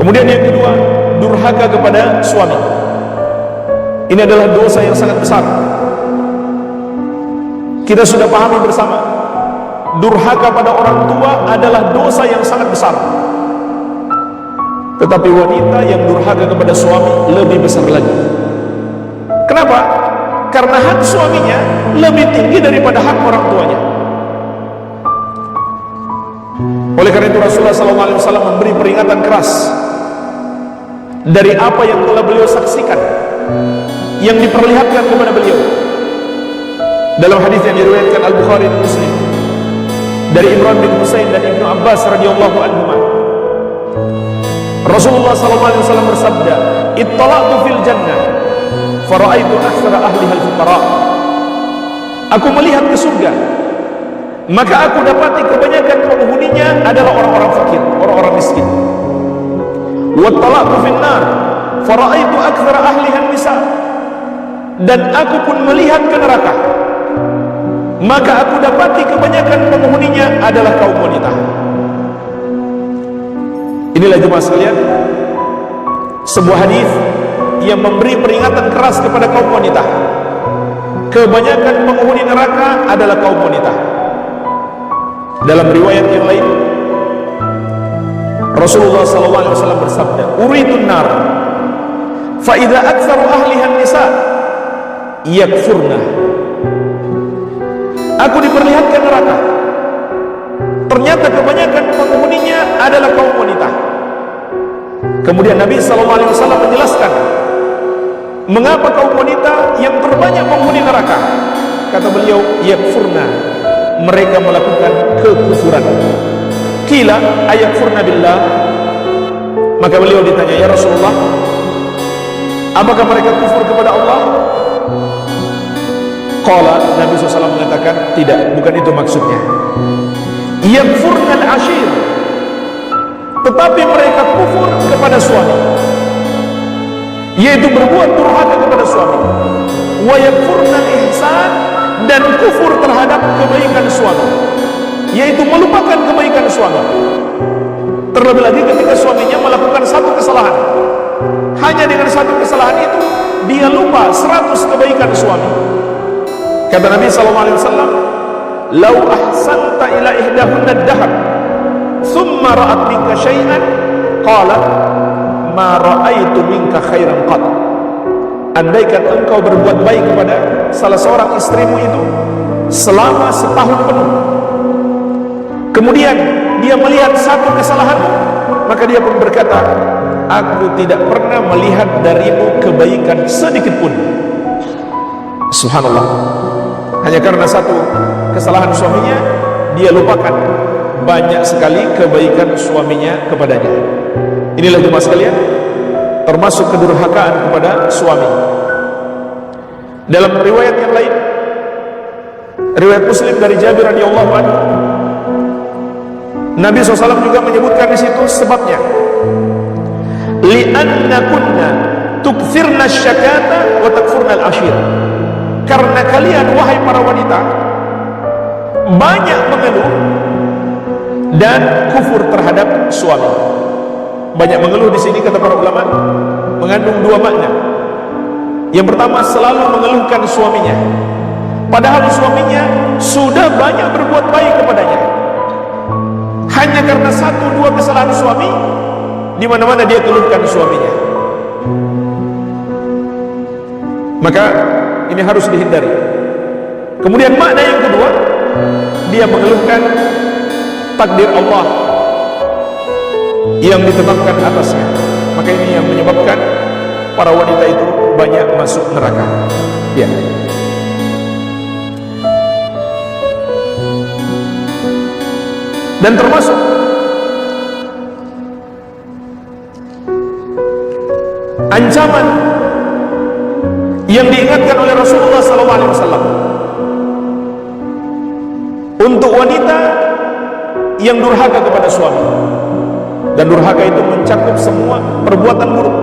Kemudian yang kedua, durhaka kepada suami. Ini adalah dosa yang sangat besar. Kita sudah pahami bersama, durhaka pada orang tua adalah dosa yang sangat besar. Tetapi wanita yang durhaka kepada suami lebih besar lagi. Kenapa? Karena hak suaminya lebih tinggi daripada hak orang tuanya. Oleh karena itu Rasulullah SAW memberi peringatan keras dari apa yang telah beliau saksikan, yang diperlihatkan kepada beliau dalam hadis yang diriwayatkan Al-Bukhari dan Muslim dari Imran bin Husain dan Ibnu Abbas radhiyallahu anhuma. Rasulullah SAW bersabda, "Ittala'tu fil jannah fara'aitu aktsara ahliha al-fuqara." Aku melihat ke surga, maka aku dapati kebanyakan penghuninya adalah orang-orang fakir, orang-orang miskin. Wattala'tu fin nar fara'aitu aktsara ahliha an-nisa. Dan aku pun melihat ke neraka, maka aku dapati kebanyakan penghuninya adalah kaum wanita. Inilah jemaah sekalian, sebuah hadis yang memberi peringatan keras kepada kaum wanita. Kebanyakan penghuni neraka adalah kaum wanita. Dalam riwayat yang lain, Rasulullah SAW bersabda, "Uridun nar, fa idza aktsaru ahliha an-nisa yakfurna." Aku diperlihatkan neraka, ternyata kebanyakan penghuninya adalah kaum wanita. Kemudian Nabi SAW menjelaskan mengapa kaum wanita yang terbanyak penghuni neraka. Kata beliau, yakfurna, mereka melakukan kekufuran. Qila ayakfurna billah. Maka beliau ditanya, ya Rasulullah, apakah mereka kufur kepada Allah? Qala, Nabi SAW mengatakan, tidak, bukan itu maksudnya. Yakfurna al-ashir, tetapi mereka kufur kepada suami, yaitu berbuat durhaka kepada suami. Wa yakfurna al-ihsan, dan kufur terhadap kebaikan suami, yaitu melupakan kebaikan suami. Terlebih lagi ketika suaminya melakukan satu kesalahan, hanya dengan satu kesalahan itu dia lupa 100 kebaikan suami. Kata Nabi SAW, "Lau ahsanta ila ihdahunna ad-dahr, thumma ra'at minka syai'an, qalat ma ra'aitu minka khairan qat." Andaikan engkau berbuat baik kepada salah seorang istrimu itu selama setahun penuh, kemudian dia melihat satu kesalahanmu, maka dia pun berkata, aku tidak pernah melihat darimu kebaikan sedikit pun. Subhanallah, hanya karena satu kesalahan suaminya, dia lupakan banyak sekali kebaikan suaminya kepadanya. Inilah jemaah sekalian, termasuk kedurhakaan kepada suami. Dalam riwayat yang lain, riwayat Muslim dari Jabir radhiyallahu anhu, Nabi SAW juga menyebutkan di situ sebabnya, li'anna kunna tukthirna syakata wa takfurna al-ashir. Karena kalian wahai para wanita banyak mengeluh dan kufur terhadap suami. Banyak mengeluh di sini kata para ulama mengandung dua makna. Yang pertama, selalu mengeluhkan suaminya, padahal suaminya sudah banyak berbuat baik kepadanya. Hanya karena satu dua kesalahan suami, di mana-mana dia keluhkan suaminya. Maka ini harus dihindari. Kemudian makna yang kedua, dia mengeluhkan takdir Allah yang ditetapkan atasnya. Maka ini yang menyebabkan para wanita itu banyak masuk neraka. Ya. Dan termasuk ancaman yang diingatkan oleh Rasulullah SAW untuk wanita yang durhaka kepada suami. Dan durhaka itu mencakup semua perbuatan buruk.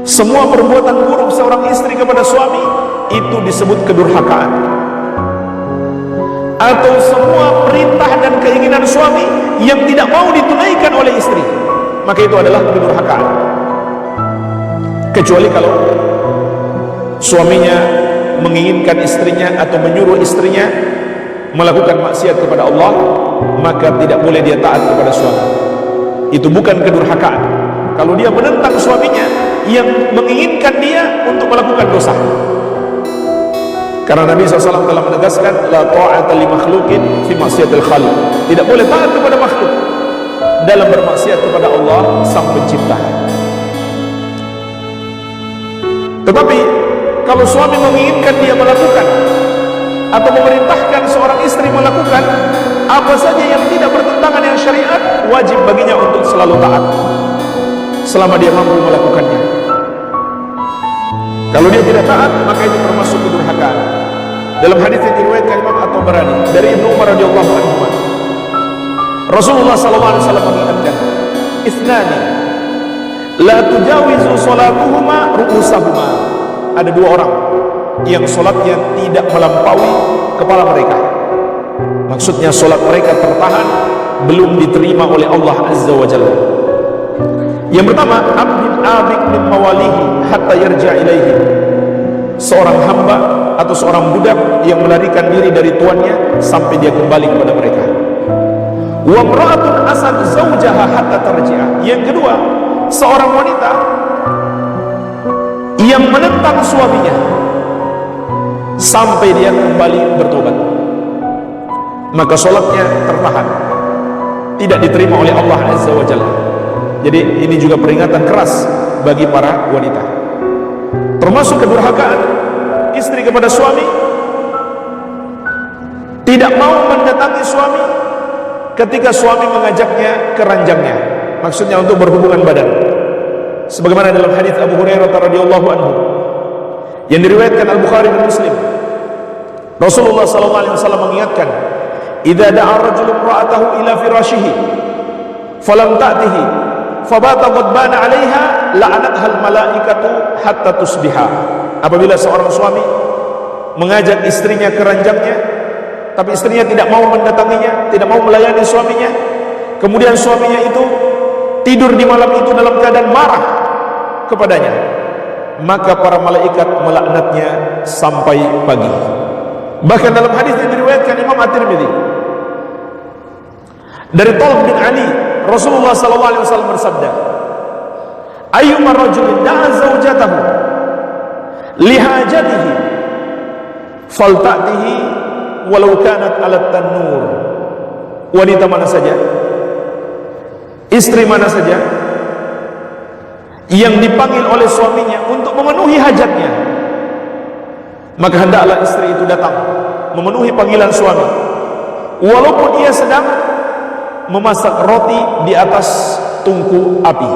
Semua perbuatan buruk seorang istri kepada suami itu disebut kedurhakaan. atau semua perintah dan keinginan suami yang tidak mau ditunaikan oleh istri, maka itu adalah kedurhakaan. Kecuali kalau suaminya menginginkan istrinya atau menyuruh istrinya melakukan maksiat kepada Allah, maka tidak boleh dia taat kepada suami. Itu bukan kedurhakaan. Kalau dia menentang suaminya yang menginginkan dia untuk melakukan dosa. Karena Nabi SAW telah menegaskan, la ta'ata li makhlukin fi maksiatil khaliq. Tidak boleh taat kepada makhluk dalam bermaksiat kepada Allah Sang Pencipta. Tetapi kalau suami menginginkan dia melakukan atau memerintahkan seorang istri melakukan apa saja yang tidak bertentangan dengan syariat, wajib baginya untuk selalu taat selama dia mampu melakukannya. Kalau dia tidak taat, maka itu termasuk kedurhakaan. Dalam hadis yang diriwayatkan Imam At-Tabarani dari Ibnu Umar radhiyallahu anhu, Rasulullah sallallahu alaihi wasallam mengingatkan, "Itsnani la tujawizu salatuhuma ru'usahuma." Ada dua orang yang salatnya tidak melampaui kepala mereka. Maksudnya salat mereka tertahan, belum diterima oleh Allah Azza wa Jalla. Yang pertama, abdin abik min mawalihi hatta yarja ilaihi. Seorang hamba atau seorang budak yang melarikan diri dari tuannya sampai dia kembali kepada mereka. Wa imra'atun asad zawjaha hatta tarji'a. Yang kedua, seorang wanita yang menentang suaminya sampai dia kembali bertobat, maka sholatnya tertahan, tidak diterima oleh Allah Azza wa Jalla. Jadi ini juga peringatan keras bagi para wanita. Termasuk kedurhakaan istri kepada suami, tidak mau mendatangi suami ketika suami mengajaknya ke ranjangnya, maksudnya untuk berhubungan badan. Sebagaimana dalam hadis Abu Hurairah radhiyallahu anhu yang diriwayatkan Al-Bukhari dan Muslim, Rasulullah sallallahu alaihi wasallam mengingatkan, "Idza da'a ar-rajulu imra'atahu ila firashihi falam ta'tihi fabata ghadbana 'alaiha la'anatha al-malaikatu hatta tusbiha." Apabila seorang suami mengajak istrinya ke ranjangnya, tapi istrinya tidak mau mendatanginya, tidak mau melayani suaminya, kemudian suaminya itu tidur di malam itu dalam keadaan marah kepadanya, maka para malaikat melaknatnya sampai pagi. Bahkan dalam hadis yang diriwayatkan Imam At-Tirmidzi dari Talq bin Ali, Rasulullah SAW bersabda, "Ayyuma rajulin da'a zawjatahu lihajatihi falta'tihi walau kanat 'ala tan-nur." Wanita mana saja, istri mana saja yang dipanggil oleh suaminya untuk memenuhi hajatnya, maka hendaklah istri itu datang memenuhi panggilan suami, walaupun ia sedang memasak roti di atas tungku api.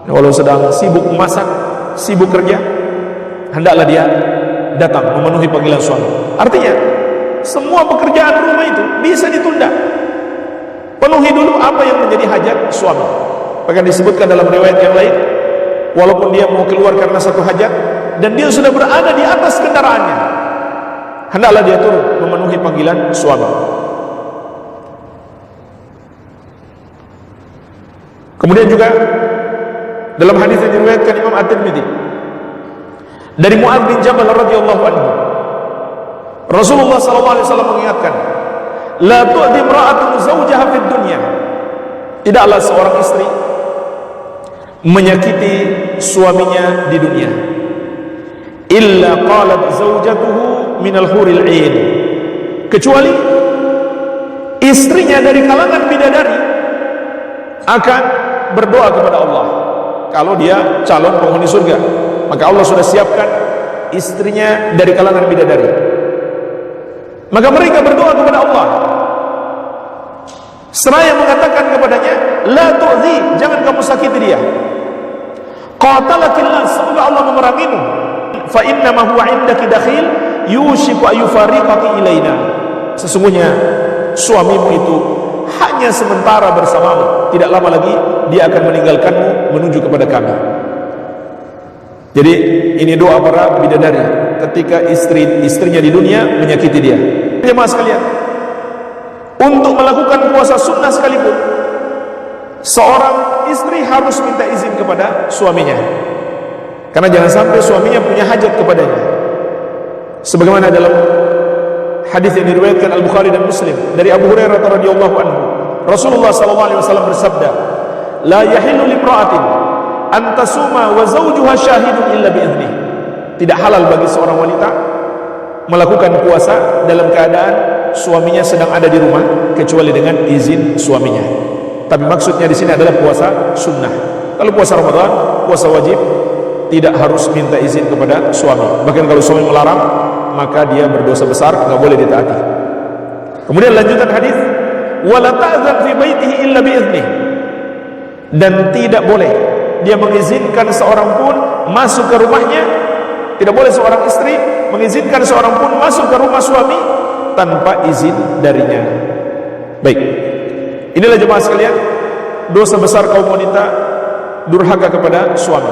Walau sedang sibuk memasak, sibuk kerja, hendaklah dia datang memenuhi panggilan suami. Artinya semua pekerjaan rumah itu bisa ditunda, penuhi dulu apa yang menjadi hajat suami. Bahkan disebutkan dalam riwayat yang lain, walaupun dia mau keluar karena satu hajat dan dia sudah berada di atas kendaraannya, hendaklah dia turun memenuhi panggilan suami. Kemudian juga dalam hadis yang diriwayatkan Imam At-Tirmidzi dari Mu'adz bin Jabal radhiyallahu anhu, Rasulullah SAW mengingatkan, "La tu'di imra'atun zawjaha fid dunya." Tidaklah seorang istri menyakiti suaminya di dunia, illa qalat zawjatuhu minal huril 'ain, kecuali istrinya dari kalangan bidadari akan berdoa kepada Allah. Kalau dia calon penghuni surga, maka Allah sudah siapkan istrinya dari kalangan bidadari, maka mereka berdoa kepada Allah seraya mengatakan kepadanya, "La tu'zi," jangan kamu sakiti dia. "Qatalakillah," semoga Allah memerangimu. "Fa inna ma huwa 'indaki dakhil yushiku ayufariqaki ilaina." Sesungguhnya suamimu itu hanya sementara bersamamu, tidak lama lagi dia akan meninggalkanmu menuju kepada kami. Jadi ini doa para bidadari ketika istrinya di dunia menyakiti dia. Jemaah sekalian, untuk melakukan puasa sunnah sekalipun, seorang istri harus minta izin kepada suaminya, karena jangan sampai suaminya punya hajat kepadanya. Sebagaimana dalam hadis yang diriwayatkan Al-Bukhari dan Muslim dari Abu Hurairah radhiyallahu anhu, Rasulullah sallallahu alaihi wasallam bersabda, "La yahillu limra'atin an tasuma wa zawjuha syahidun illa bi'idnih." Tidak halal bagi seorang wanita melakukan puasa dalam keadaan suaminya sedang ada di rumah kecuali dengan izin suaminya. Tapi maksudnya di sini adalah puasa sunnah. Kalau puasa Ramadan, puasa wajib, tidak harus minta izin kepada suami. Bahkan kalau suami melarang, maka dia berdosa besar, enggak boleh ditaati. Kemudian lanjutan hadis, wala ta'zan fi baitihi illa bi'idnih. Dan tidak boleh dia mengizinkan seorang pun masuk ke rumahnya. Tidak boleh seorang istri mengizinkan seorang pun masuk ke rumah suami tanpa izin darinya. Baik, inilah jemaah sekalian, dosa besar kaum wanita durhaka kepada suami.